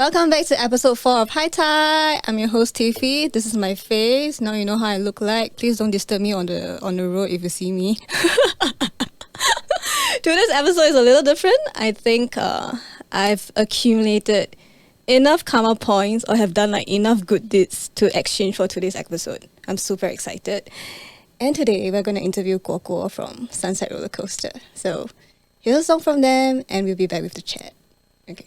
Welcome back to episode 4 of Hi Thai. I'm your host Tiffy. This is my face. Now you know how I look like. Please don't disturb me on the road if you see me. Today's episode is a little different. I think I've accumulated enough karma points or have done enough good deeds to exchange for today's episode. I'm super excited. And today we're going to interview Guo Guo from Sunset Rollercoaster. So here's a song from them and we'll be back with the chat. Okay.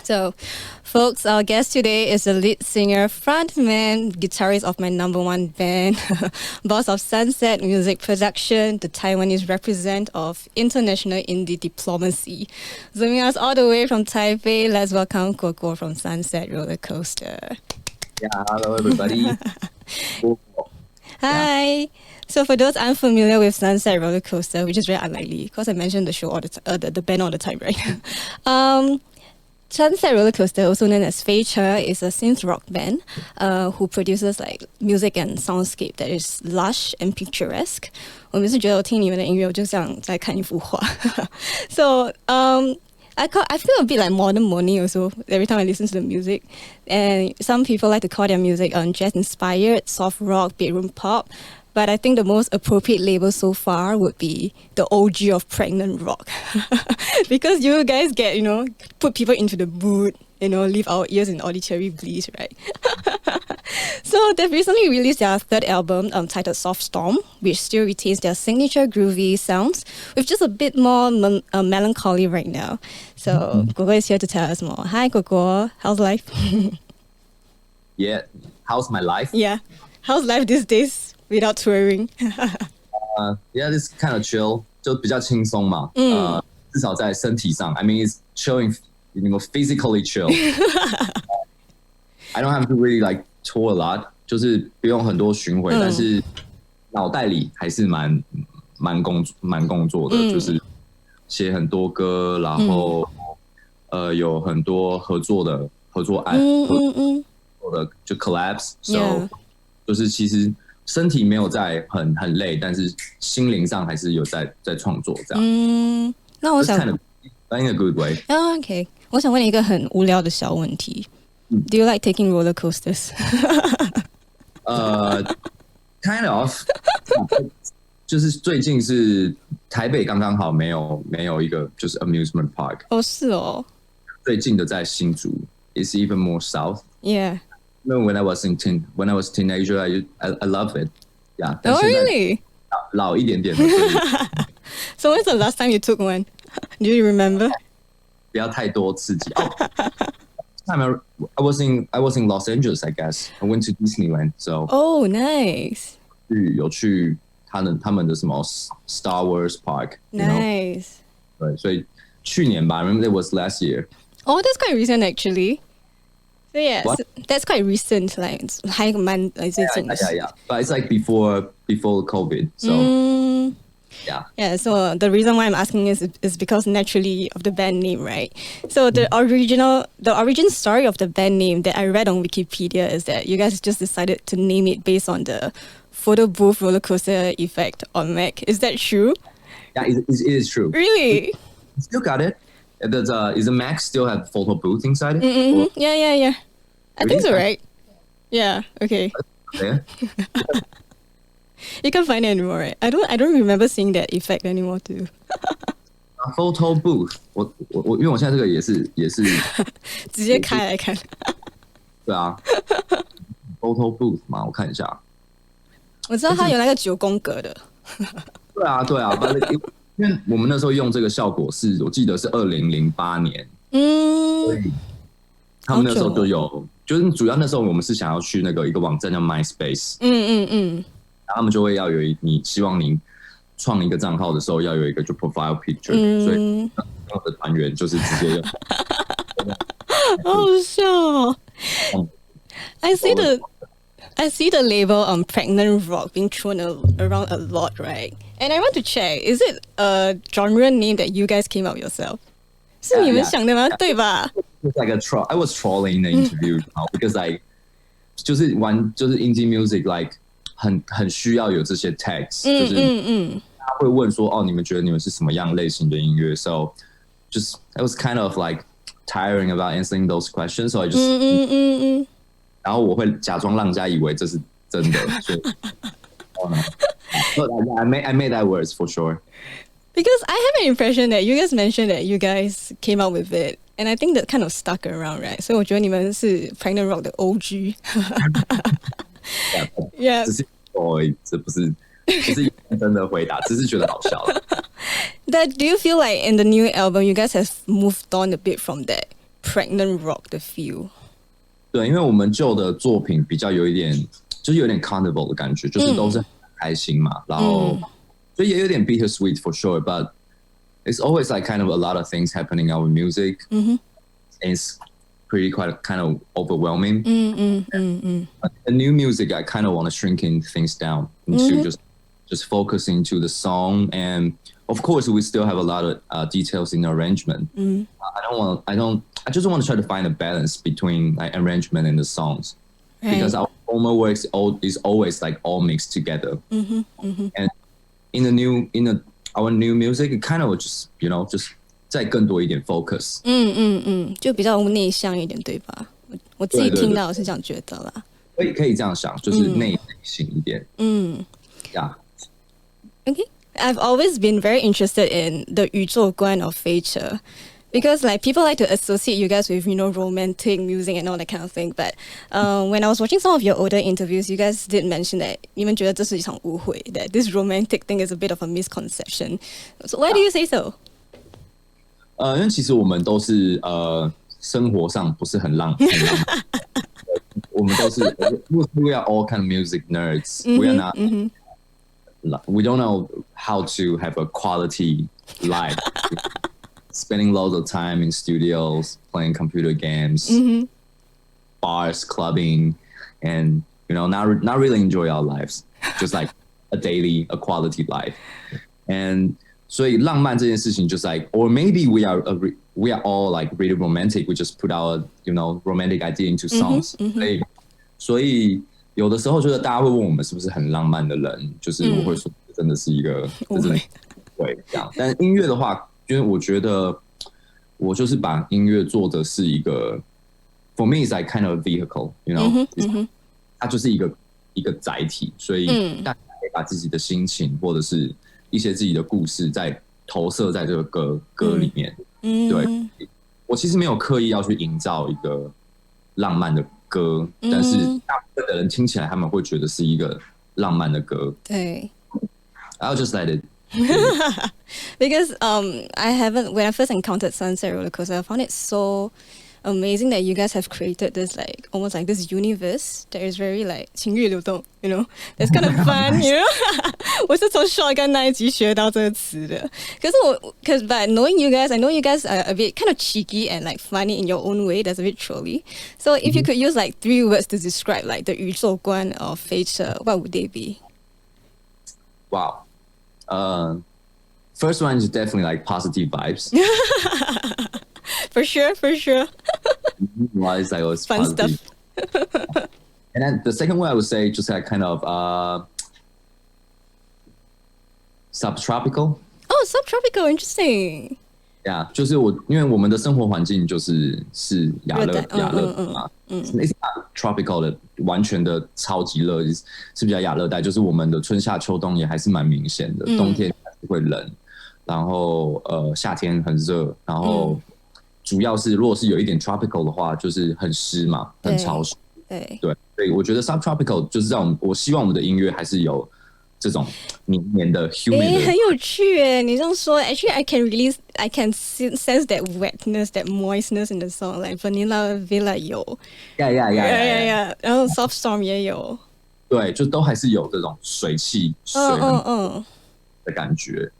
So, folks, our guest today is the lead singer, frontman, guitarist of my number one band, boss of Sunset Music Production, the Taiwanese representative of international indie diplomacy. Zooming us all the way from Taipei, let's welcome Guo Guo from Sunset Rollercoaster. Yeah, hello everybody. Hi. Yeah. So for those unfamiliar with Sunset Rollercoaster, which is very unlikely because I mentioned the show all the band all the time, right? Sunset Rollercoaster, also known as Feature, is a synth rock band who produces music and soundscape that is lush and picturesque. 我每次觉得我听你们的音乐，我就像在看一幅画。So I feel a bit like modern money also every time I listen to the music. And some people like to call their music jazz inspired, soft rock, bedroom pop. but I think the most appropriate label so far would be the OG of pregnant rock. Because you guys get, put people into the mood, leave our ears in auditory bliss, right? So they've recently released their third album titled Soft Storm, which still retains their signature groovy sounds with just a bit more melancholy right now. So Gogo is here to tell us more. Hi Gogo, how's life? Yeah, how's my life? Yeah, how's life these days without touring? Yeah, this kind of chill， 就比较轻松嘛。至少在身体上 ，I mean it's chilling, physically chill. I don't have to really like tour a lot， 就是不用很多巡回，但是脑袋里还是蛮工作的，就是写很多歌，然后有很多合作案，合作的就 collabs，so 就是其实身体没有在很累，但是心灵上还是有在创作这样。那我想 kind of in a good way. OK， 我想问你一个很无聊的小问题。Do you like taking roller coasters? Kind of 就是最近是台北刚刚好没有一个就是 amusement park。哦，是哦。最近的在新竹 is even more south. Yeah. When I was teenager, I love it. Yeah. Oh, really? 老一点点的。So when's the last time you took one? Do you remember? 不要太多刺激。Time I was in Los Angeles, I guess. I went to Disneyland, so. Oh, nice. 有去他们的什么 Star Wars Park. Nice. 对，所以去年吧 ，remember it was last year. Oh, that's quite recent actually. So yeah, What? so that's quite recent. Like 还蛮最近的事。Yeah. But it's like before COVID, so. Yeah. So the reason why I'm asking is because naturally of the band name, right? So the origin story of the band name that I read on Wikipedia is that you guys just decided to name it based on the photo booth roller coaster effect on Mac. Is that true? Yeah, it is true. Really? We still got it. Is the Mac still have photo booth inside it? Mm-hmm. Yeah. I think so, right? Yeah. Okay. Yeah. You can't find it anymore, right? I don't remember seeing that effect anymore too. Photo booth， 我因为我现在这个也是直接开来看。对啊，photo booth 嘛，我看一下。我知道它有那个9宫格的。对啊，因为我们那时候用这个效果我记得是2008年，所以他们那时候就有，就是主要那时候我们是想要去那个一个网站叫 MySpace，然后他们就会要有你希望你创一个账号的时候要有一个就 profile picture，所以我的团员就是直接用，好好笑哦。I see the label pregnant rock being thrown around a lot, right? And I want to check, is it a genre name that you guys came up yourself? 是你们想的吗？对吧？ It's like I was trolling the interview because like 就是indie music like 很需要有这些 tags， 就是他会问说你们觉得你们是什么样类型的音乐 ？So just I was kind of like tiring about answering those questions, so I just 然后我会假装让人家以为这是真的，所以But I made that words for sure. Because I have an impression that you guys mentioned that you guys came up with it, and I think that kind of stuck around, right? 所以我觉得你们是 pregnant rock 的 OG. Yeah. 只是这不是真的回答，只是觉得好笑。That do you feel like in the new album you guys have moved on a bit from that pregnant rock 的 feel? 对，因为我们旧的作品比较有一点，就是有点 carnival 的感觉，就是都是很开心嘛，然后所以也有点 bittersweet for sure, but it's always like kind of a lot of things happening in our music. And it's pretty quite kind of overwhelming. But the new music, I kind of want to shrinking things down into just focusing to the song, and of course we still have a lot of details in the arrangement. I just want to try to find a balance between like arrangement and the songs, because our former works is always like all mixed together. And in our new music, it kind of just just 再更多一点 focus。就比较内向一点，对吧？我自己听到是这样觉得啦。可以这样想，就是内省一点。Yeah. Okay. I've always been very interested in the 宇宙观 of feature because like people like to associate you guys with, romantic music and all that kind of thing. But when I was watching some of your older interviews, you guys did mention that 你们觉得这是一场误会, that this romantic thing is a bit of a misconception. So why do you say so? 因为其实我们都是生活上不是很浪漫我们都是 we are all kind of music nerds. We are not. We don't know how to have a quality life. Spending loads of time in studios, playing computer games, bars, clubbing, and not really enjoy our lives. Just like a quality life. And 所以浪漫这件事情 just like, or maybe we are all like really romantic. We just put our romantic idea into songs. 所以有的时候就是大家会问我们是不是很浪漫的人，就是我会说真的是一个真的会这样。但音乐的话，因为我觉得我就是把音乐做的是一个 ，for me is like kind of a vehicle, know, 它就是一个载体，所以大家可以把自己的心情或者是一些自己的故事在投射在这个歌里面。对，我其实没有刻意要去营造一个浪漫的歌，但是大部分的人听起来他们会觉得是一个浪漫的歌。对 ，I'll just let it. Because when I first encountered Sunset Rollercoaster, I found it so amazing that you guys have created this like almost like this universe that is very like 情欲流动, that's kind of fun, 我是从 shotgun 那一集学到这个词的。But knowing you guys, I know you guys are a bit kind of cheeky and like funny in your own way. That's a bit trolly. So if you could use like 3 words to describe like the 宇宙观 of feature, what would they be? Wow. First one is definitely like positive vibes. For sure. Why is like always fun positive. Stuff. And then the second one I would say just like kind of subtropical. Oh, subtropical, interesting. Yeah, 就是因为我们的生活环境是亚热嘛，it's not tropical 的完全的超级热，是比较亚热带，就是我们的春夏秋冬也还是蛮明显的，冬天还是会冷，然后夏天很热，然后主要是如果是有一点 tropical 的话，就是很湿嘛，很潮湿，对，所以我觉得 subtropical 就是我希望我们的音乐还是有这种绵绵的 humid 的，很有趣耶！你这样说 ，actually I can sense that wetness, that moistness in the song. Like Vanilla Villa 有 yeah， 然后 Soft Storm 也有，对，就都还是有这种水的感觉。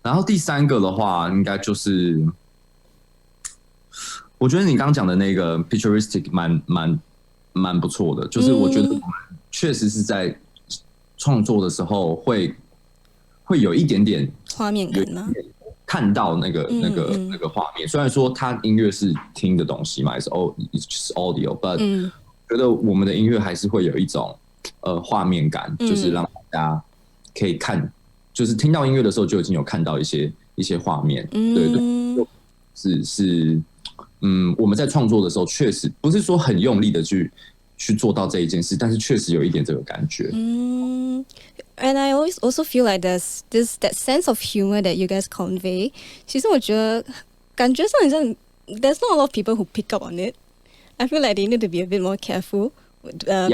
然后第3个的话，应该就是我觉得你刚刚讲的那个 picturistic 蛮不错的，就是我觉得我们确实是在创作的时候会有一点点画面感吗？看到那个画面，虽然说它音乐是听的东西嘛，it's just audio，but 觉得我们的音乐还是会有一种画面感，就是让大家可以看，就是听到音乐的时候就已经有看到一些画面，对，是我们在创作的时候确实不是说很用力的去做到这一件事，但是确实有一点这个感觉。And I always also feel like there's that sense of humor that you guys convey. 其实我觉得感觉上很像 there's not a lot of people who pick up on it. I feel like they need to be a bit more careful,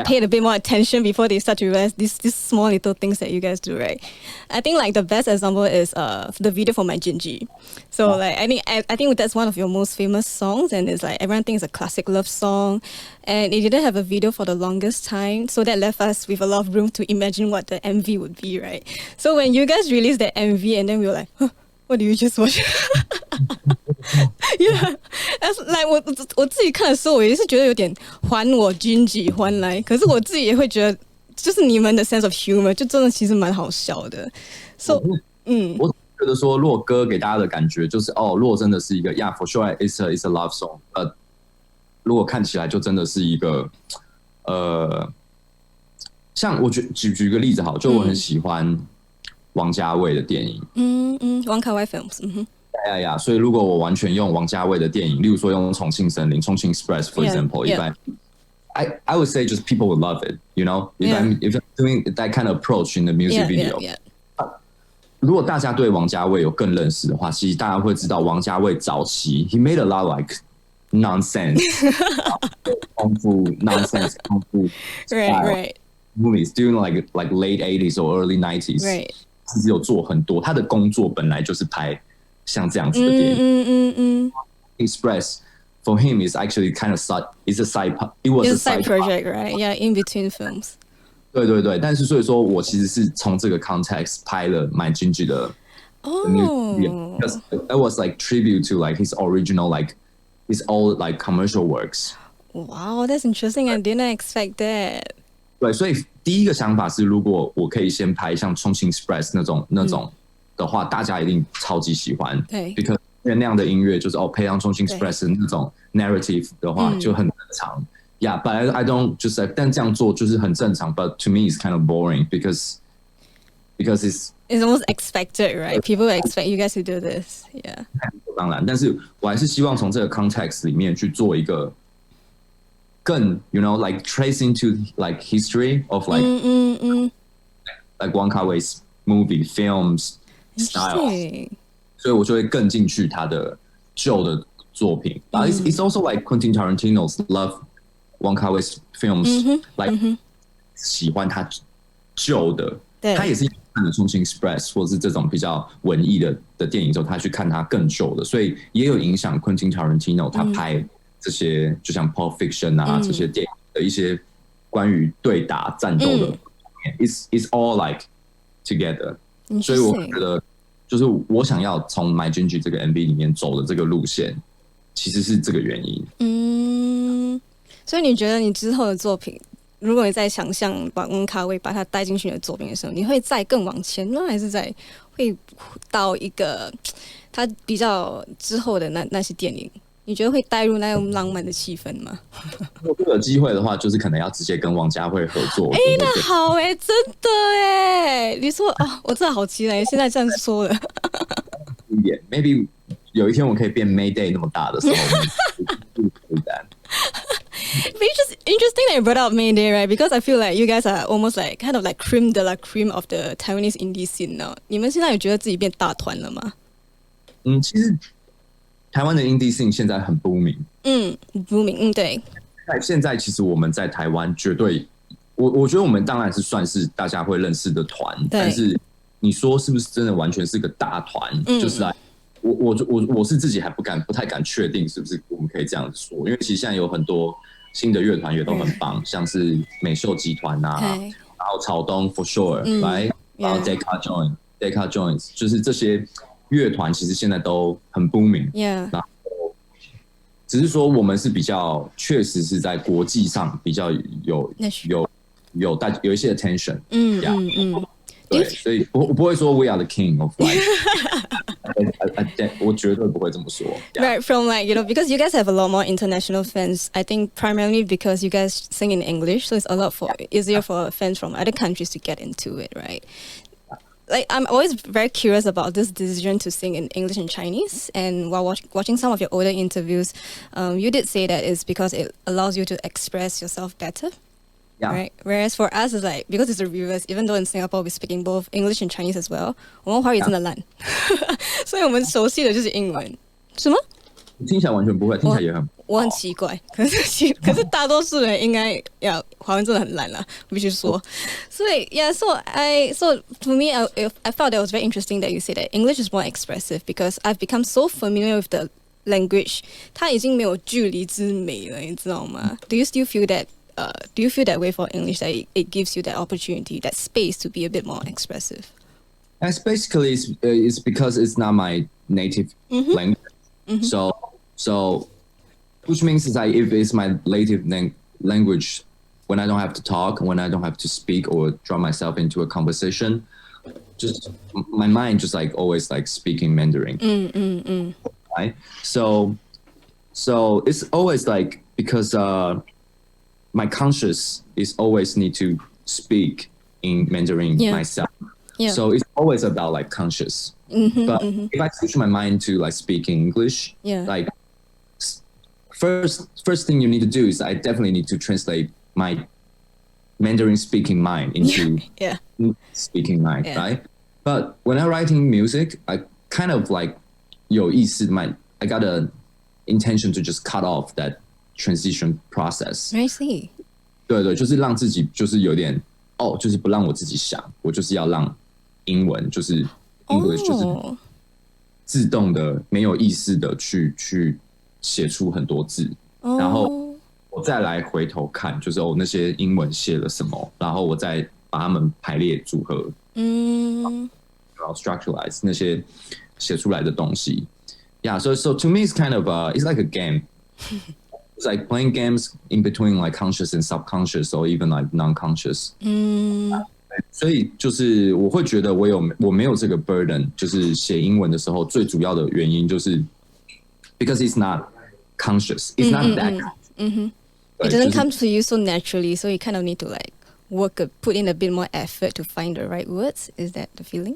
pay a bit more attention before they start to realize these small little things that you guys do, right? I think like the best example is the video for My Gingy. So like I think that's one of your most famous songs, and it's like everyone thinks it's a classic love song, and it didn't have a video for the longest time, so that left us with a lot of room to imagine what the MV would be, right? So when you guys released the MV, and then we were like, huh, what did you just watch? Yeah, as like 我自己看的时候，我也是觉得有点还我君己还来，可是我自己也会觉得，就是你们的 sense of humor 就真的其实蛮好笑的。So，我觉得说，如果歌给大家的感觉就是如果真的是一个 ，Yeah, for sure, it's a love song。如果看起来就真的是一个像我举个例子好，就我很喜欢王家卫的电影，王家卫 films，呀，所以如果我完全用王家卫的电影，例如说用重庆森林 （重庆 Express） for example， 一般 I would say just people would love it, you know, if I'm doing that kind of approach in the music video.如果大家对王家卫有更认识的话，其实大家会知道王家卫早期 he made a lot of like nonsense 功夫 nonsense 功夫 right movies during like late 80s or early 90s， 其实有做很多，他的工作本来就是拍像这样子的电影。Express for him is actually kind of it's a side project, right? Yeah, in between films. 对，但是所以说我其实是从这个 context 拍了 My Gingy 的 music because that was like tribute to like his original like his old like commercial works. Wow, that's interesting. I didn't expect that. 对，所以第一个想法是，如果我可以先拍像重庆 Express 那种的话，大家一定超级喜欢。对 ，because 因为那样的音乐就是配上重庆 Express 的那种 narrative 的话，就很正常。Yeah, but I don't just like， 但这样做就是很正常。But to me, it's kind of boring because it's almost expected, right? People expect you guys to do this. Yeah. 当然，但是我还是希望从这个 context 里面去做一个更 ，you know, like trace into like history of like like Wong Kar-wai's movie films style， 所以我就会更进去他的旧的作品。It's also like Quentin Tarantino's love Wong Kar-wai's films， like 喜欢他旧的，他也是看了《重庆 Express》或是这种比较文艺的电影之后，他去看他更旧的，所以也有影响 Quentin Tarantino 他拍这些，就像《Pulp Fiction》啊这些电影的一些关于对打战斗的，it's all like together， 所以我觉得就是我想要从 My Gingy 这个 MV 里面走的这个路线，其实是这个原因。所以你觉得你之后的作品，如果你在想象把翁卡威把它带进去你的作品的时候，你会再更往前呢，还是会到一个他比较之后的那些电影？你觉得会带入那种浪漫的气氛吗？如果有机会的话，就是可能要直接跟王家卫合作。那好真的你说我真的好期待，现在这样说了。Maybe 有一天我可以变 Mayday 那么大的时候，But it's just interesting that you brought up Mayday, right? Because I feel like you guys are almost like kind of like cream de la cream of the Taiwanese indie scene now. 你们现在有觉得自己变大团了吗？其实台湾的 indie scene 现在很 booming。booming， 对。现在其实我们在台湾绝对，我觉得我们当然是算是大家会认识的团，但是你说是不是真的完全是个大团？就是来。我是自己还不太敢确定是不是我们可以这样子说，因为其实现在有很多新的乐团也都很棒，像是美秀集团啊，然后草东 for sure， 然后 Decca Joins， 就是这些乐团其实现在都很 booming， 然后只是说我们是比较确实是在国际上比较有一些 attention， 对，所以我不会说 we are the king of like 我绝对不会这么说。Right, from like, because you guys have a lot more international fans, I think primarily because you guys sing in English, so it's a lot easier for fans from other countries to get into it, right? Like, I'm always very curious about this decision to sing in English and Chinese, and while watching some of your older interviews, you did say that it's because it allows you to express yourself better. Yeah. Right. Whereas for us, it's like because it's the reverse. Even though in Singapore we're speaking both English and Chinese as well, 我们华语真的烂，所以我们熟悉的就是英文。什么？听起来完全不会，听起来也很。我很奇怪，可是大多数人应该华文真的很烂啦，必须说。所以 so to me, I felt that it was very interesting that you say that English is more expressive because I've become so familiar with the language， 它已经没有距离之美了，你知道吗 ？Do you still feel that? Do you feel that way for English, that it gives you that opportunity, that space to be a bit more expressive? That's basically it's because it's not my native language. So which means is like if it's my native language, when I don't have to talk, when I don't have to speak or draw myself into a conversation, just my mind just like always like speaking Mandarin. Right? So it's always like because my conscious is always need to speak in Mandarin myself. So it's always about like conscious. But if I switch my mind to like speaking English, like first thing you need to do is I definitely need to translate my Mandarin speaking mind into yeah. speaking mind, right? But when I'm writing music, I kind of like 有意识 I got an intention to just cut off that transition process. I see. 对对，就是让自己就是有点就是不让我自己想，我就是要让英文就是 English 就是自动的没有意识的去写出很多字，然后我再来回头看，就是那些英文写了什么，然后我再把它们排列组合，然后 structuralize 那些写出来的东西。Yeah, so to me it's kind of it's like a game. It's like playing games in between like conscious and subconscious, or even like non-conscious. 所以就是我会觉得我没有这个 burden， 就是写英文的时候最主要的原因就是 because it's not conscious, it's not that conscious. It doesn't come to you so naturally, so you kind of need to like put in a bit more effort to find the right words. Is that the feeling?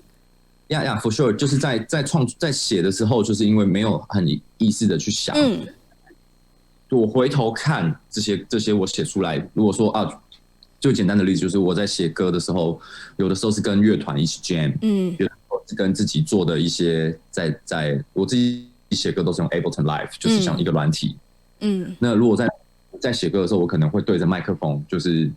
Yeah, for sure. 就是在写的时候，就是因为没有很意识的去想。我回头看这些我写出来，如果说最简单的例子就是我在写歌的时候，有的时候是跟乐团一起 jam，有的时候是跟自己做的一些在我自己写歌都是用 Ableton Live，就是像一个软体。那如果在写歌的时候，我可能会对着麦克风就是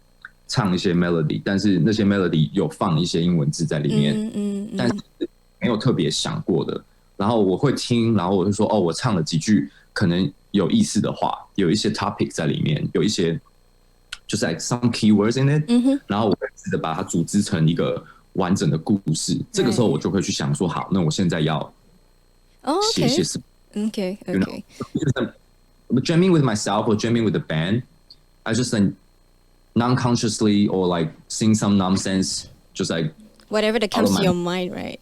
唱一些 melody， 但是那些 melody 有放一些英文字在里面，但是没有特别想过的。然后我会听，然后我就说我唱了几句可能有意思的话，有一些 topic 在里面，有一些就是 like some keywords in it，然后我会试着把它组织成一个完整的故事。这个时候我就会去想说，好，那我现在要写些什么？Okay. You know? 就是 jamming with myself or jamming with the band, I just like non-consciously or like sing some nonsense, just like whatever that comes to your mind, right?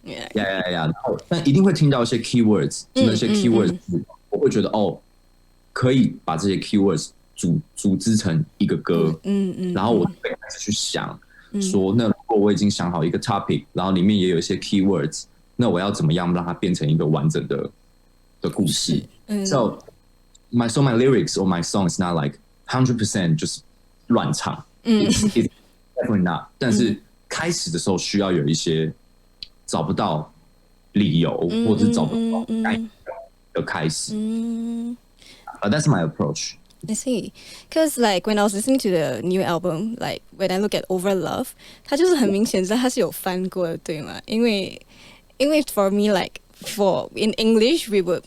Yeah. 但一定会听到一些 keywords，那些 keywords 我会觉得可以把这些 keywords 组织成一个歌，然后我会开始去想说，那如果我已经想好一个 topic， 然后里面也有一些 keywords， 那我要怎么样让它变成一个完整的故事？So my lyrics or my song is not like 100% 就是乱唱，it's definitely not。但是开始的时候需要有一些找不到理由，或者是找不到的开始。That's my approach. I see. Because like when I was listening to the new album, like when I look at Over Love, 它就是很明显它是有翻过的，对吗？因为 for me like in English we would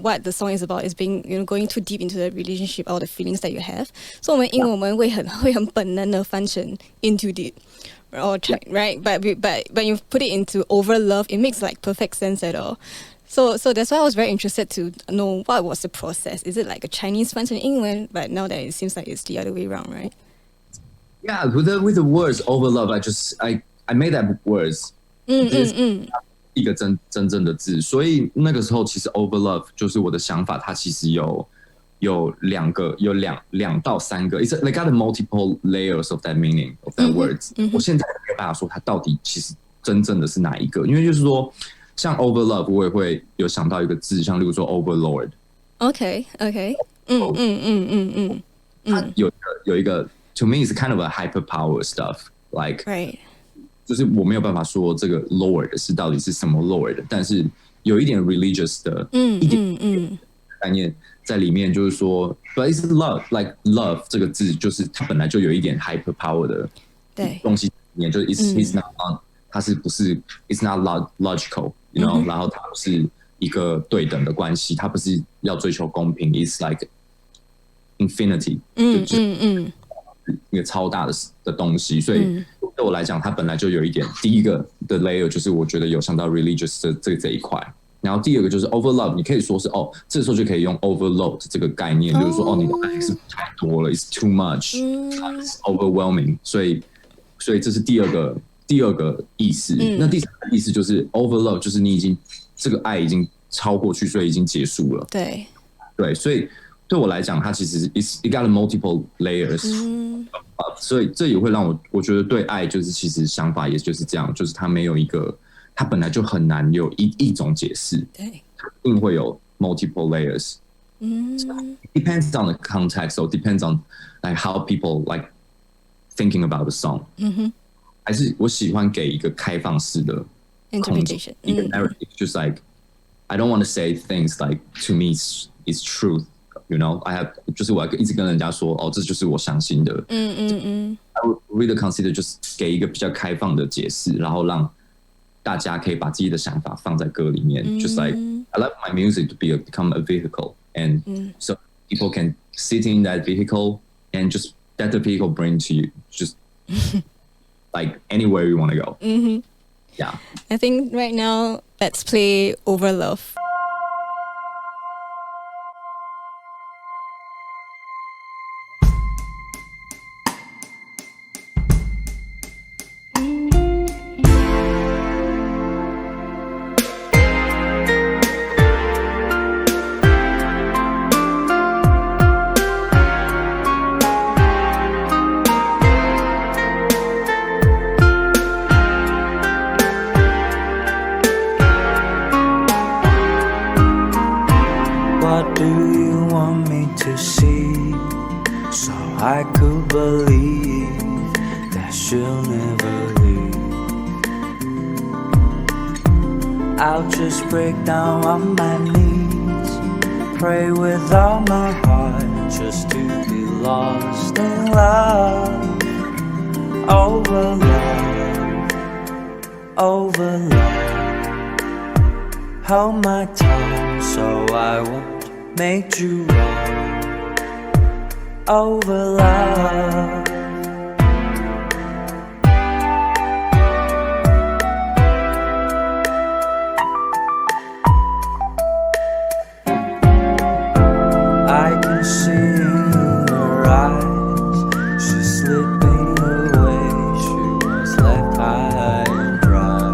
what the song is about is being going too deep into the relationship or the feelings that you have. So 我们英文我们会很本能的翻成 into deep. Right? But when you put it into Over Love, it makes like perfect sense at all. So that's why I was very interested to know what was the process. Is it like a Chinese翻成英文? But now that it seems like it's the other way around, right? Yeah, with the words Over Love, I made that words. 一个真正的字，所以那个时候其实 Over Love 就是我的想法，它其实有两到三个 ，it's like got a multiple layers of that meaning of that words。我现在没有办法说它到底其实真正的是哪一个，因为就是说像 Over Love 我也会有想到一个字，像例如说 Overlord。Okay. 它有一个 to me is kind of a hyper power stuff like right。就是我没有办法说这个 Lord 是到底是什么 Lord， 但是有一点 religious 的一点概念在里面，就是说 ，but it's love like love 这个字，就是它本来就有一点 hyper power 的东西里面，就是 it's not 它是不是 it's not logical，you know，然后它不是一个对等的关系，它不是要追求公平 ，it's like infinity，一个超大的东西，所以对我来讲，它本来就有一点。第一个的 layer 就是我觉得有想到 religious 这一块，然后第二个就是 over love， 你可以说是这时候就可以用 overload 这个概念，就是说你的爱是太多了 ，it's too much，it's overwhelming， 所以这是第二个意思。那第三个意思就是 overload， 就是你已经这个爱已经超过去，所以已经结束了。对，所以。对我来讲，它其实 it got multiple layers，所以这也会让我觉得对爱就是其实想法也就是这样，就是它没有一个，它本来就很难有一种解释，对，它一定会有 multiple layers。Mm. It depends on the context, so it depends on like how people like thinking about the song. 还是我喜欢给一个开放式的空间， Interpretation. 一个 narrative, just like I don't want to say things like to me is truth. You know, I have 就是我要一直跟人家说，哦，这就是我相信的。I would really consider 就是给一个比较开放的解释，然后让大家可以把自己的想法放在歌里面。Just like I like my music to become a vehicle, and so people can sit in that vehicle and just let the vehicle bring to you, just like anywhere you want to go. Yeah. I think right now, let's play Over Love. What do you want me to see so I could believe that she'll never leave? I'll just break down on my knees, pray with all my heart just to be lost in love. Over love, over love. Hold my tongue so I won't make you wrong. Over love. I can see in her eyes she's slipping away. She was left high and dry.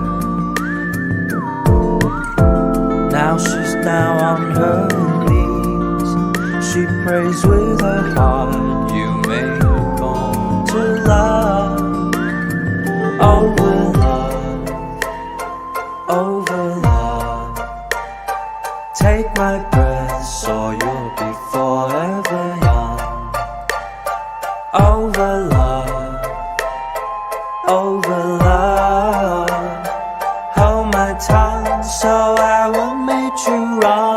Now she's down on her knees. She prays with her heart. You made her born to love. Over love, over love. Take my breath so you'll be forever young. Over love, over love. Hold my tongue so I won't make you wrong.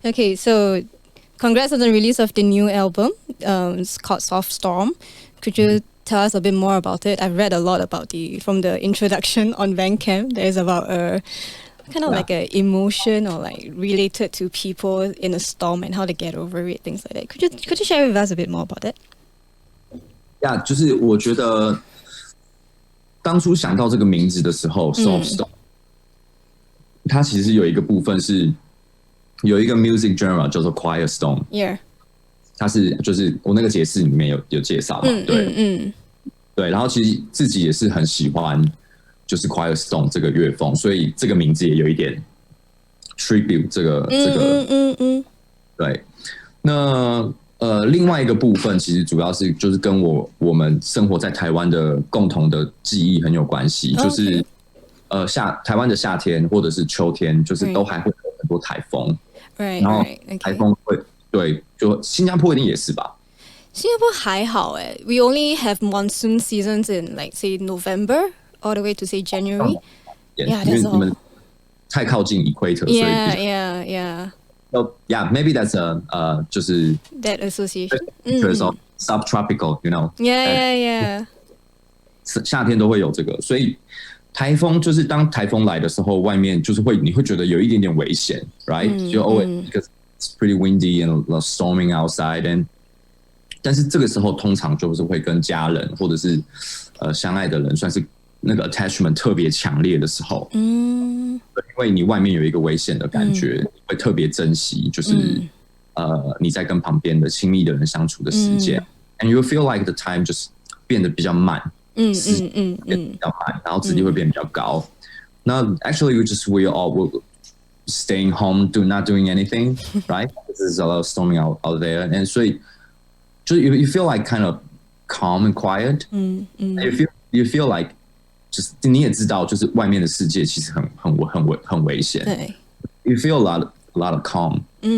Okay, so congrats on the release of the new album. It's called Soft Storm. Could you tell us a bit more about it? I've read a lot about from the introduction on Bandcamp. There's about a kind of like a emotion or like related to people in a storm and how they get over it, things like that. Could you share with us a bit more about it? 呀，就是我觉得当初想到这个名字的时候 ，Soft Stone，它其实有一个部分是有一个 music genre 叫做 Quiet Stone， 它是就是我那个解释里面有介绍嘛，对，对，然后其实自己也是很喜欢就是 Quiet Stone 这个乐风，所以这个名字也有一点 tribute 这个，对，那另外一个部分其实主要是就是跟我们生活在台湾的共同的记忆很有关系，就是台湾的夏天或者是秋天，就是都还会有很多台风，然后台风会对，就新加坡一定也是吧？新加坡还好we only have monsoon seasons in like say November all the way to say January. Yeah, 因为你们太靠近 equator， 所以 So maybe that's a 就是 that association. 就是说 subtropical, you know. Yeah. 夏天都会有这个，所以台风就是当台风来的时候，外面就是你会觉得有一点点危险 ，right？就because it's pretty windy and storming outside and 但是这个时候通常就是会跟家人或者是相爱的人算是那个 attachment 特别强烈的时候，因为你外面有一个危险的感觉，你会特别珍惜，就是你在跟旁边的亲密的人相处的时间，and you feel like the time 就是变得比较慢，变得比较慢，然后质地会变得比较高。那 actually we all will staying home, not doing anything, right? This is a lot of storming out there, and 所以就 you feel like kind of calm and quiet. You feel like 就是你也知道，就是外面的世界其实很危险。对 ，you feel a lot of calm, a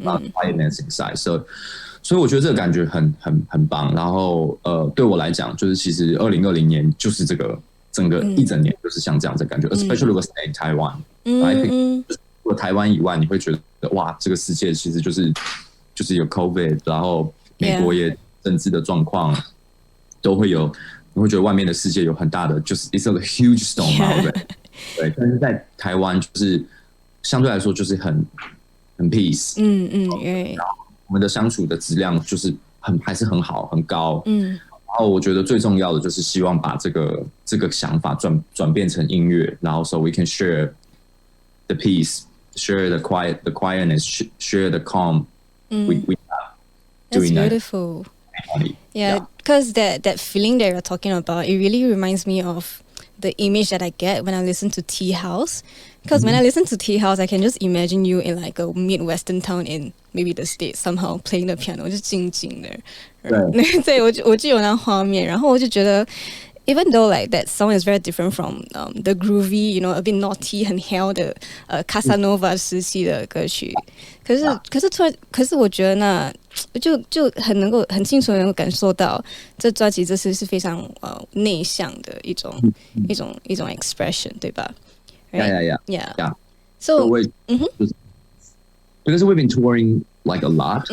lot of quietness inside. So 我觉得这个感觉很棒。然后对我来讲，就是其实2020年就是这个整个一整年就是像这样的感觉。Especially 如果 stay in Taiwan, right? 除了台湾以外，你会觉得哇，这个世界其实就是有 COVID， 然后美国也政治的状况都会有。你会觉得外面的世界有很大的，就是 it's a huge storm out there， 对。但是在台湾就是相对来说就是很 peace， 然后我们的相处的质量就是还是很好很高，然后我觉得最重要的就是希望把这个想法转变成音乐，然后 so we can share the peace, share the quietness, share the calm we have doing that. That's beautiful. Yeah, because that feeling that you're talking about, it really reminds me of the image that I get when I listen to Tea House. Because when I listen to Tea House, I can just imagine you in like a Midwestern town in maybe the States somehow playing the piano, 就静静的。对，我就有那画面，然后我就觉得。Even though like that song is very different from the groovy, you know, a bit naughty 很 hell 的Casanova 时期的歌曲，可是我觉得那就很清楚能够感受到这专辑这次是非常内向的一种 expression， 对吧 ？Yeah. So because we've been touring like a lot，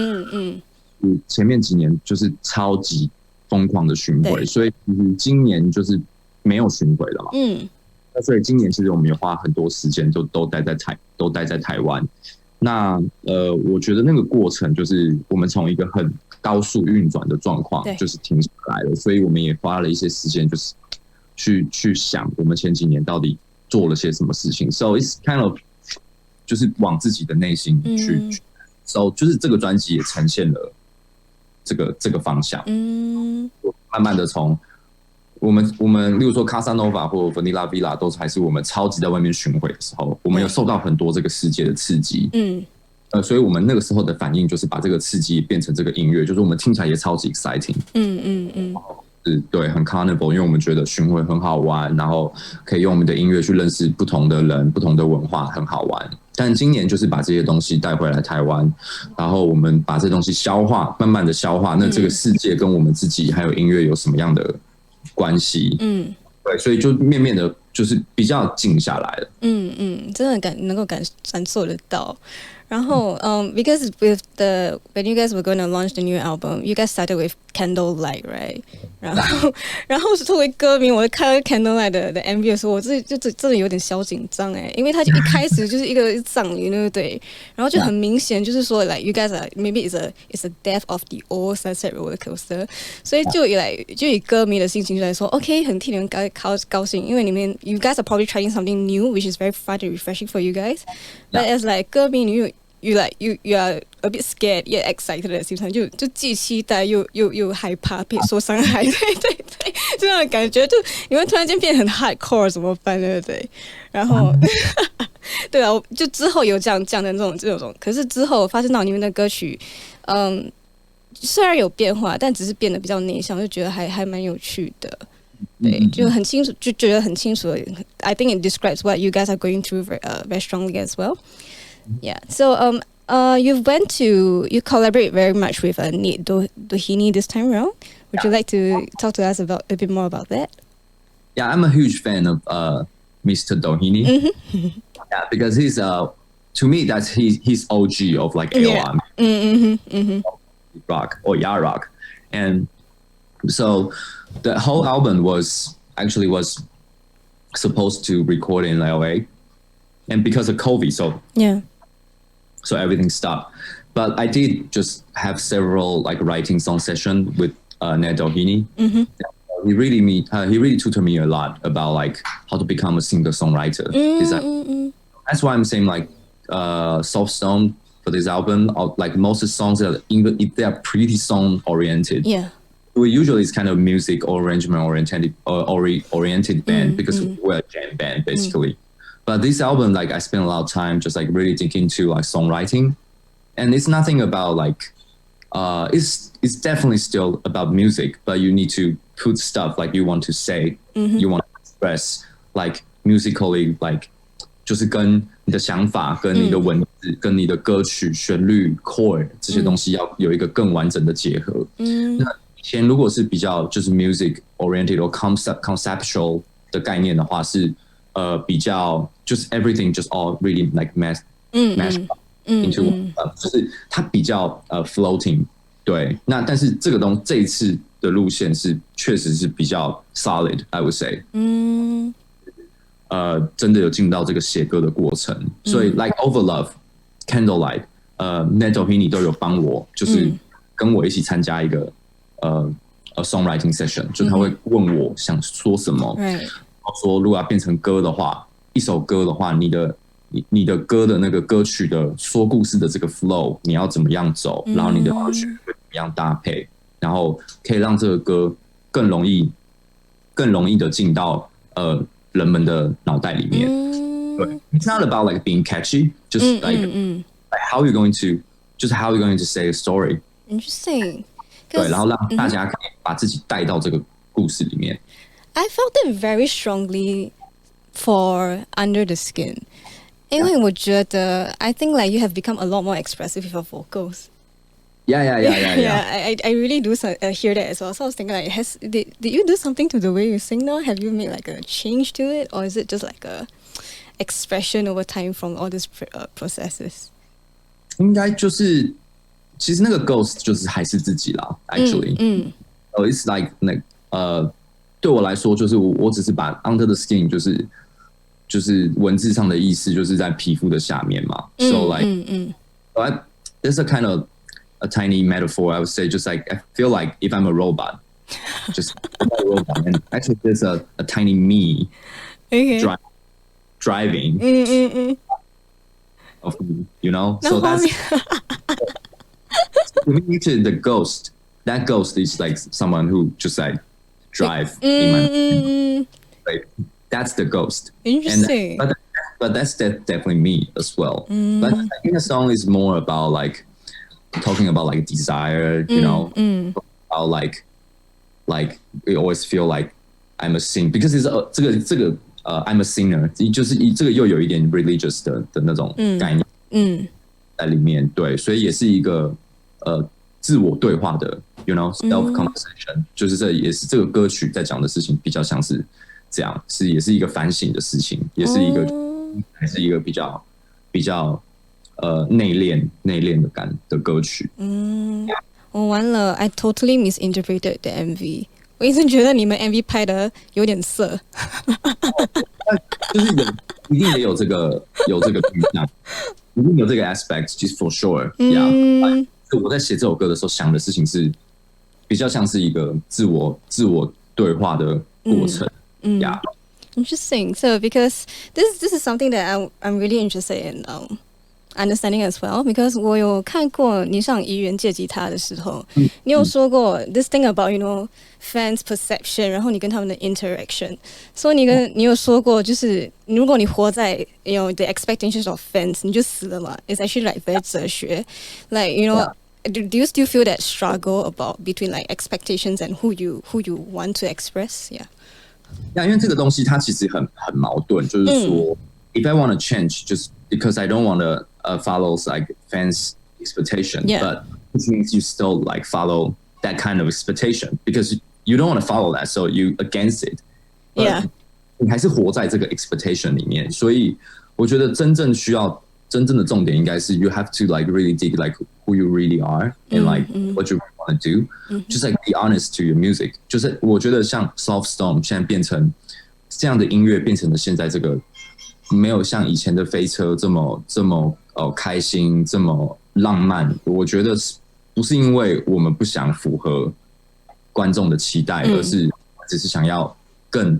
前面几年就是超级疯狂的巡回，所以其实今年就是没有巡回了嘛。那所以今年其实我们也花很多时间都待在台湾。那我觉得那个过程就是我们从一个很高速运转的状况就是停下来了，所以我们也花了一些时间就是去想我们前几年到底做了些什么事情。So it's kind of 就是往自己的内心去，So 就是这个专辑也呈现了。这个方向，慢慢的从我们例如说 Casanova 或 Vanilla Villa 都还是我们超级在外面巡回的时候，我们有受到很多这个世界的刺激，所以我们那个时候的反应就是把这个刺激变成这个音乐，就是我们听起来也超级 exciting，对，很 carnival， 因为我们觉得巡回很好玩，然后可以用我们的音乐去认识不同的人、不同的文化，很好玩。但今年就是把这些东西带回来台湾，然后我们把这些东西消化，慢慢的消化。那这个世界跟我们自己还有音乐有什么样的关系？对，所以就面面的就是比较静下来了。真的能够感受得到。然后because with when you guys were going to launch the new album, you guys started with Candlelight, right? 然后作为歌迷，我看到 Candlelight 的 MV 的时候，我真的有点小紧张因为它就一开始就是一个葬礼，对不对？然后就很明显就是说 like you guys are maybe it's a death of the old Sunset Rollercoaster， 所以就以歌迷的心情来说 ，OK， 很替你们高兴，因为you guys are probably trying something new, which is very fun and refreshing for you guys. But as like 歌迷，you are a bit scared yet excited at the same time， 就既期待又害怕被受伤害，对，这样的感觉，就你们突然间变得很 hardcore 怎么办，对不对？然后对啊，就之后有这样的这种，可是之后发现到你们的歌曲，虽然有变化，但只是变得比较内向，就觉得还蛮有趣的。对，就很清楚，就觉得很清楚。I think it describes what you guys are going through very strongly as well. Yeah. So you collaborate very much with Nate Doheny this time around. Would you like to talk to us a bit more about that? Yeah, I'm a huge fan of Mr. Doheny. Yeah, because he's to me that's he's OG of like AOR rock or yacht rock, and so the whole album was supposed to record in LA, and because of COVID, so everything stopped. But I did just have several like writing song session with Ned Doheny. He really tutored me a lot about like how to become a singer-songwriter. That's why I'm saying like Soft Stone for this album, like most of the songs that even if they are pretty song oriented, we usually it's kind of music or arrangement oriented band because we're a jam band basically. But this album, like I spent a lot of time just like really digging into like songwriting, and it's nothing about like it's definitely still about music, but you need to put stuff like you want to say, you want to express like musically, like 就是跟你的想法、跟你的文字、跟你的歌曲旋律、chord 这些东西要有一个更完整的结合。那以前如果是比较就是 music oriented 或 conceptual 的概念的话，是比较就是 everything just all really like mash into 就是它比较floating。对，那但是这一次的路线是确实是比较 solid I would say。真的有进到这个写歌的过程，所以 like Over Love、Candlelight、Ned Doheny 都有帮我，就是跟我一起参加一个songwriting session， 就他会问我想说什么，说如果要变成歌的话，一首歌的话，你的歌的那个歌曲的说故事的这个 flow， 你要怎么样走，然后你的歌曲会怎么样搭配，然后可以让这个歌更容易的进到人们的脑袋里面。对 ，It's not about like being catchy, just like how you going to say a story. Interesting. 对，然后让大家可以把自己带到这个故事里面。I felt it very strongly for Under the Skin. 因为我觉得 I think like you have become a lot more expressive with your vocals. Yeah. I really do hear that as well. So I was thinking like, did you do something to the way you sing now? Have you made like a change to it, or is it just like a expression over time from all these processes? 应该就是其实那个 ghost 就是还是自己啦 ，actually. It's like 对我来说就是我只是把 under the skin 就是文字上的意思就是在皮肤的下面嘛。So like, there's a kind of a tiny metaphor I would say, just like I feel like if I'm a robot, just a robot, and actually there's a tiny me driving of me, you know. So that's to me, the ghost. That ghost is like someone who just like drive in my like that's the ghost. Interesting. But that's definitely me as well. But I think the song is more about like talking about like desire, you know, about like we always feel like I'm a singer because it's 这个I'm a singer， 就是这个又有一点 religious 的那种概念在里面，对，所以也是一个自我对话的 ，you know self conversation， 就是这也是这个歌曲在讲的事情，比较像是这样也是一个反省的事情，也是一个、还是一个比较内敛的歌曲。我完了 I totally misinterpreted the MV。我一直觉得你们 MV 拍的有点色，就是一定也有这个倾向，一定有这个 aspect， 就是 for sure。我在写这首歌的时候想的事情是比较像是一个自我对话的过程。Interesting. So because this is something that I'm really interested in understanding as well. Because 我有看过你上怡园借吉他的时候，你有说过 this thing about fans perception， 然后你跟他们的 interaction。所以你有说过，就是如果你活在the expectations of fans， 你就死了嘛。It's actually like very 哲学。Like do you still feel that struggle about between like expectations and who you want to express? Yeah. 因为这个东西它其实很矛盾，就是说，if I want to change, just because I don't want to follow like fans' expectation, but which means you still like follow that kind of expectation because you don't want to follow that, so you against it. Yeah. 你还是活在这个 expectation 里面，所以我觉得真正的重点应该是 you have to like really dig like who you really are and like what you want to do. Just like be honest to your music. 就是我觉得像 Soft Storm 现在变成这样的音乐，变成了现在这个没有像以前的飞车这么开心，这么浪漫。我觉得不是因为我们不想符合观众的期待，而是只是想要更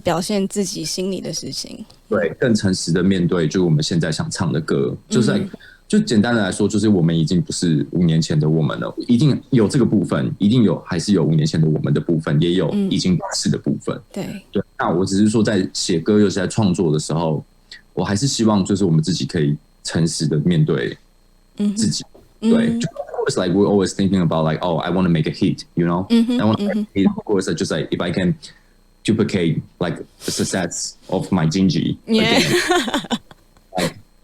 表现自己心里的事情，对，更诚实的面对，就是我们现在想唱的歌，就简单的来说，就是我们已经不是5年前的我们了，一定有这个部分，一定有还是有5年前的我们的部分，也有已经不是的部分。对，那我只是说，在写歌又是在创作的时候，我还是希望就是我们自己可以诚实的面对自己。对，就 of course like we're always thinking about like I want to make a hit, I want to make a hit. Of course, like, just like if I can duplicate like the success of my Jinji again.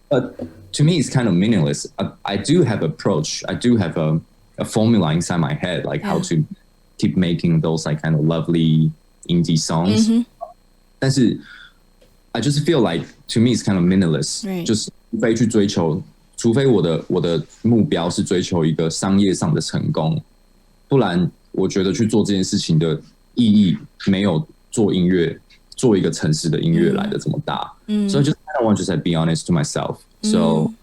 But to me, it's kind of meaningless. I do have approach. I do have a formula inside my head, like how to keep making those like kind of lovely indie songs. 但是 I just feel like to me it's kind of meaningless. 就是除非我的目标是追求一个商业上的成功，不然我觉得去做这件事情的意义没有做音乐做一个诚实的音乐来的这么大。So I just kind of want to just like be honest to myself. So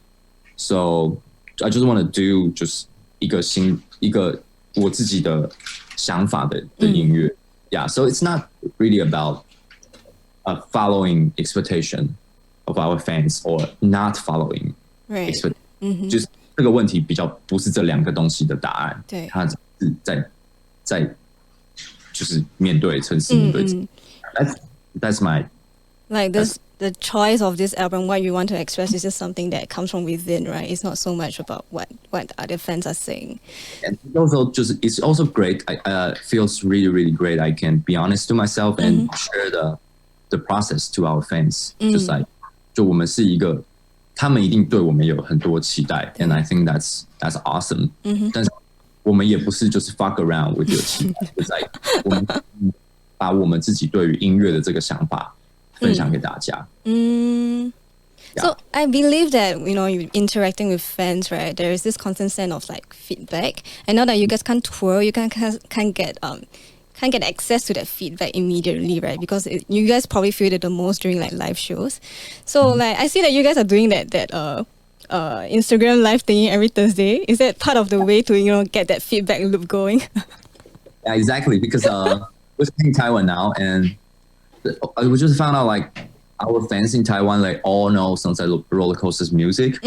I just want to do just 一个我自己的想法的音乐。Yeah, so it's not really about following expectation of our fans or not following expectation. 就是这个问题比较不是这两个东西的答案。对，它只是在就是面对诚实面对自己。That's my like this. The choice of this album, what you want to express, is just something that comes from within, right? It's not so much about what other fans are saying. And also, it's also great. Feels really, really great. I can be honest to myself and share the process to our fans. Just like, 就我们是一个，他们一定对我们有很多期待 ，and I think that's awesome. 但是我们也不是就是 fuck around with your 期待，就是 like 我们把我们自己对于音乐的这个想法分享给大家。So I believe that you're interacting with fans, right? There is this constant sense of like feedback, and now that you guys can't tour, you can't get access to that feedback immediately, right? Because you guys probably feel it the most during like live shows. So like I see that you guys are doing that Instagram live thingy every Thursday. Is that part of the way to get that feedback loop going? Yeah, exactly. Because we're in Taiwan now, and we just found out like our fans in Taiwan like all know Sunset Rollercoaster's music,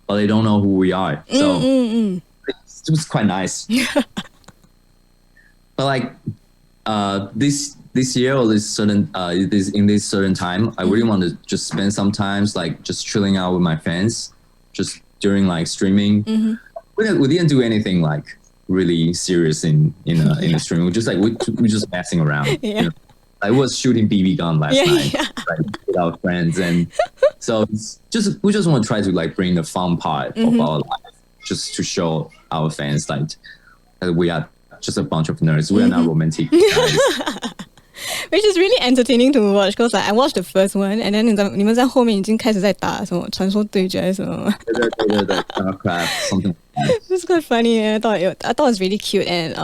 but they don't know who we are. So it was quite nice. But like this year or this certain in this certain time, I really want to just spend some times like just chilling out with my fans, just during like streaming. We didn't do anything like really serious in the streaming. We just like we just messing around. Yeah. I was shooting BB gun last night like, with our friends, and so we just want to try to like bring the fun part of our life, just to show our fans like that we are just a bunch of nerds. We are not romantic guys. which is really entertaining to watch because like I watched the first one and then 你们在后面已经开始在打什么传说对决还是什么对 Starcraft something. It's quite funny. I thought it was really cute, and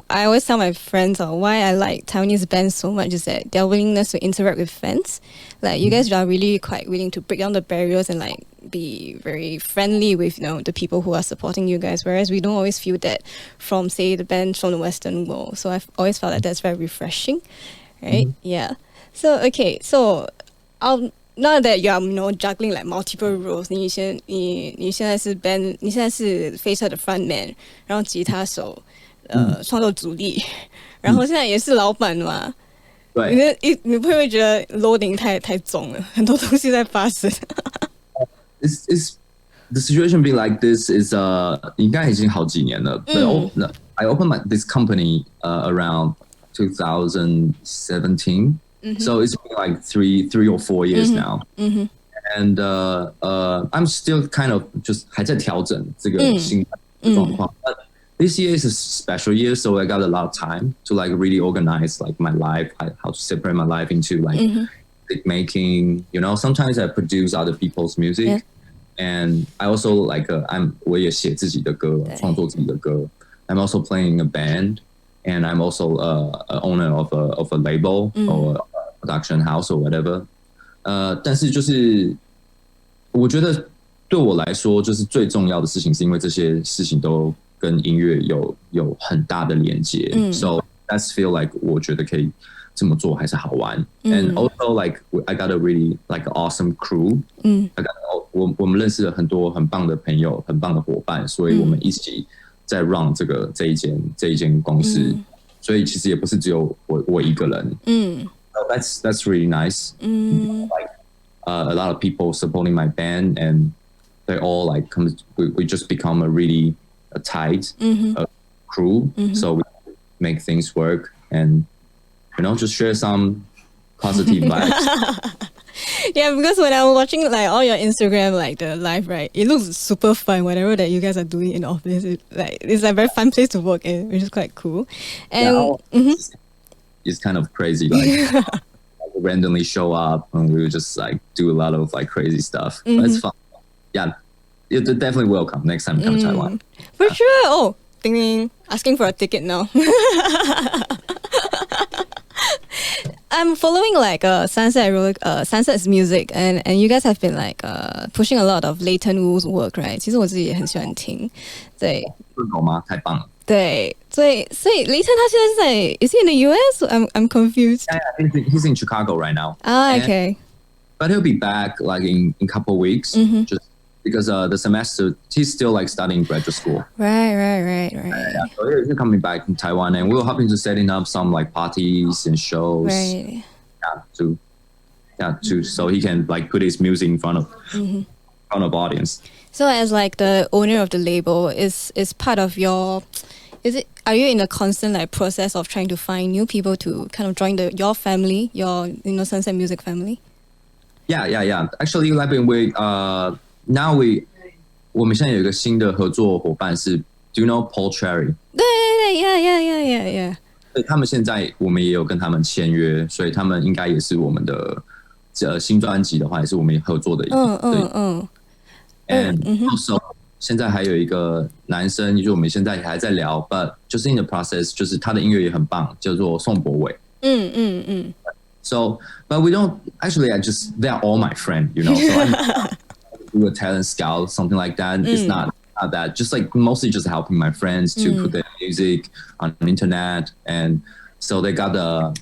I always tell my friends why I like Taiwanese bands so much is that their willingness to interact with fans. Like you guys are really quite willing to break down the barriers and like be very friendly with the people who are supporting you guys. Whereas we don't always feel that from say the bands from the Western world. So I've always felt that that's very refreshing, right? Yeah. So okay, so now that you are juggling like multiple roles, 你现在是 band， 你现在是飞车的 frontman， 然后吉他手，创作主力，然后现在也是老板嘛。对，你会不会觉得 loading 太重了？很多东西在发生。It's the situation being like this is 应该已经好几年了。But I opened this company around 2017. So it's been like three or 4 years now. And I'm still kind of just 还在调整这个新状况。But this year is a special year, so I got a lot of time to like really organize like my life, how to separate my life into like music making. Sometimes I produce other people's music, and I also like 我也写自己的歌，创作自己的歌。I'm also playing a band, and I'm also a owner of a label or a production house or whatever. 但是就是我觉得对我来说，就是最重要的事情，是因为这些事情都跟音乐有很大的连接。So that's feel like 我觉得可以这么做还是好玩。And also like I got a really like awesome crew. I got 我们认识了很多很棒的朋友，很棒的伙伴，所以我们一起在 run 这一间公司。所以其实也不是只有我一个人。So that's really nice. Like a lot of people supporting my band, and they all like we just become a really tight crew. So we make things work, and just share some positive vibes. Yeah, because when I'm watching like all your Instagram like the live, right, it looks super fun. Whatever that you guys are doing in office, it's a very fun place to work in, which is quite cool. And it's kind of crazy, like randomly show up and we would just like do a lot of like crazy stuff. But it's fun. Yeah, you're definitely welcome next time you come to Taiwan. For sure. Oh, ding ding, asking for a ticket now. I'm following like Sunset's music, and you guys have been like pushing a lot of Leighton Wu's work, right? 其实我自己也很喜欢听，对。顺口吗？太棒了。对，所以 Leighton 他现在是在 is he in the US? I'm confused. Yeah, he's in Chicago right now. Okay. But he'll be back like in a couple of weeks, just because the semester he's still like studying graduate school. Right. Yeah, so he's coming back from Taiwan, and we're hoping to setting up some like parties and shows. Right. So he can like put his music in front of audience. So as like the owner of the label, is part of your, are you in a constant like process of trying to find new people to kind of join your family, your Sunset Music family? Yeah. Actually, like now我们现在有一个新的合作伙伴是 Do you know Paul Cherry? 对 Yeah. 对，他们现在我们也有跟他们签约，所以他们应该也是我们的新专辑的话，也是我们合作的一个。And also 现在还有一个男生，就是我们现在还在聊 ，but 就是 in the process， 就是他的音乐也很棒，叫做宋博伟。So, but we don't actually. They're all my friend, So I'm do a talent scout, something like that. It's not that. Just like mostly just helping my friends to put their music on the internet, and so they got a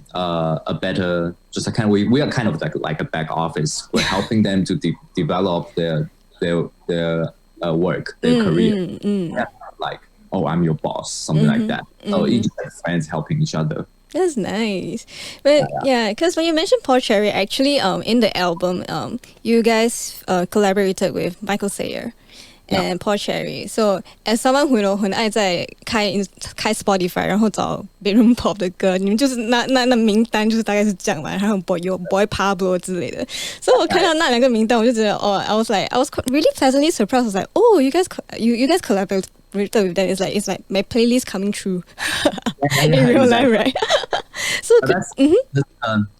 better. Just like we are kind of like a back office. We're helping them to develop their work, their career. Yeah, like I'm your boss, something like that. So each like friends helping each other. That's nice. But yeah, because when you mentioned Paul Cherry, actually, in the album, you guys collaborated with Michael Sayer and Paul Cherry. So as someone who 很爱在开 Spotify 然后找 bedroom pop 的歌，你们就是那名单就是大概是这样嘛，然后有 Boy Pablo 之类的。所以我看到那两个名单，我就觉得I was really pleasantly surprised. I was like, oh, you guys with them, it's like my playlist coming true in Yeah, real life, exactly. right? So But that's,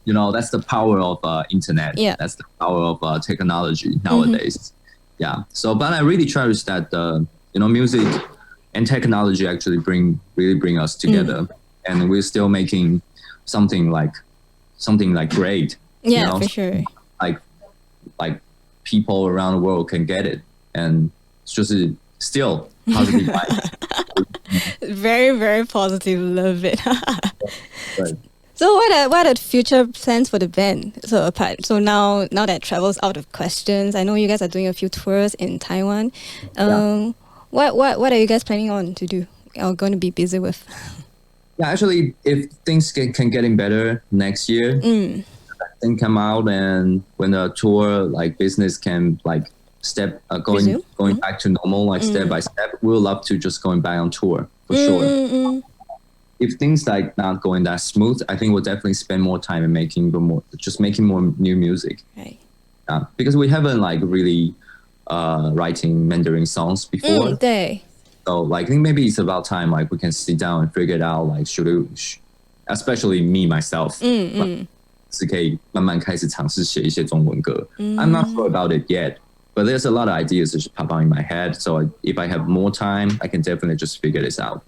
you know, that's the power of internet. Yeah. That's the power of technology nowadays. Yeah. So, but I really cherish that, you know, music and technology actually really bring us together, and we're still making something like great. yeah, you know? for sure. Like people around the world can get it, and it's just still positive vibes. Very, very positive. Love it. Right. So what are future plans for the band? So now that travel's out of questions, I know you guys are doing a few tours in Taiwan. What are you guys planning on to do or going to be busy with? Yeah, actually, if things can getting better next year, thing come out, and when the tour like business can like Resume? going back to normal, like step by step, we'll love to just going back on tour for sure. If things like not going that smooth, I think we'll definitely spend more time in making more new music. Right. Because we haven't like really writing Mandarin songs before. 对 So like I think maybe it's about time like we can sit down and figure it out, like especially me myself. 是可以慢慢开始尝试写一些中文歌。I'm not sure about it yet, but there's a lot of ideas that just pop out in my head. So if I have more time, I can definitely just figure this out.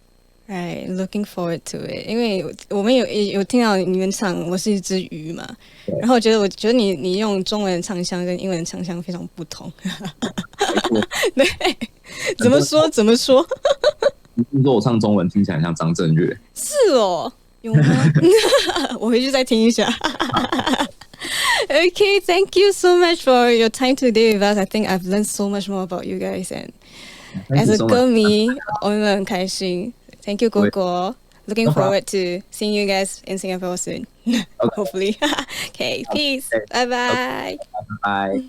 Right, looking forward to it. 因为我们有听到你们唱《我是一只鱼》嘛，然后我觉得你用中文唱腔跟英文唱腔非常不同。对，怎么说？你说我唱中文听起来像张震岳。是哦，有吗？我回去再听一下。Okay, thank you so much for your time today with us. I think I've learned so much more about you guys, and as a 歌迷，我们很开心。Thank you, Gogo. Looking forward to seeing you guys in Singapore soon. Hopefully. Okay, peace. Bye bye. Bye.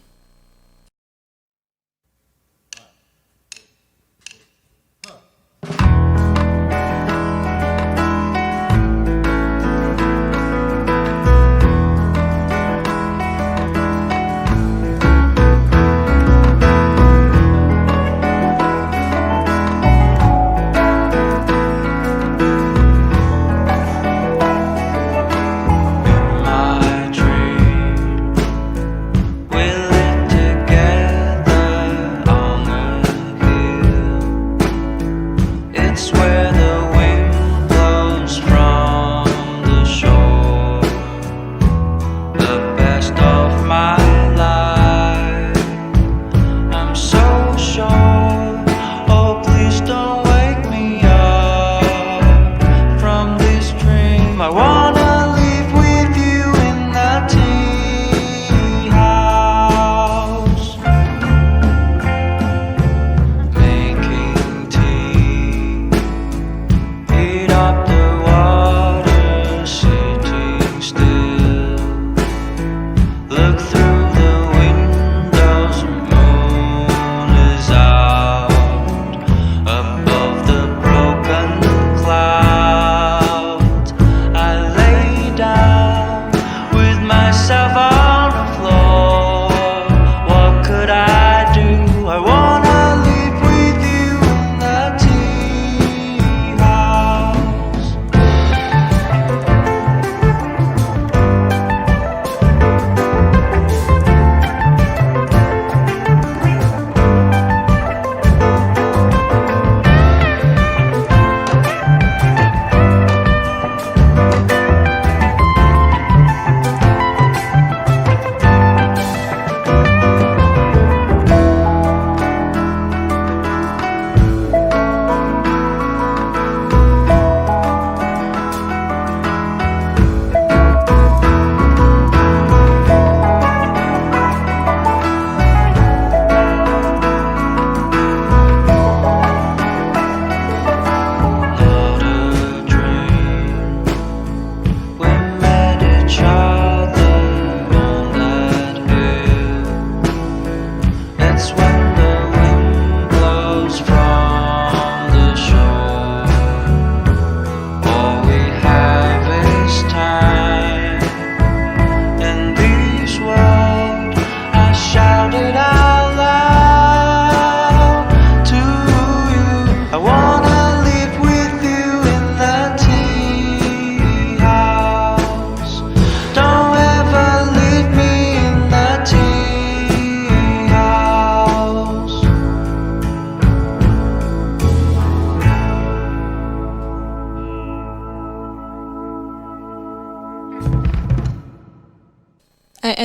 My dream will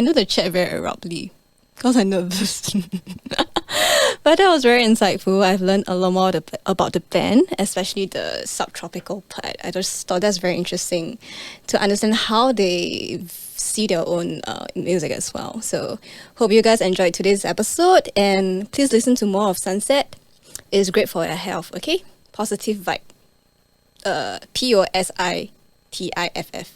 ended the chat very abruptly because I'm nervous. But that was very insightful. I've learned a lot more about the band, especially the subtropical part. I just thought that's very interesting to understand how they see their own music as well. So hope you guys enjoyed today's episode, and please listen to more of Sunset. It's great for your health, okay? Positive vibe. POSITIFF.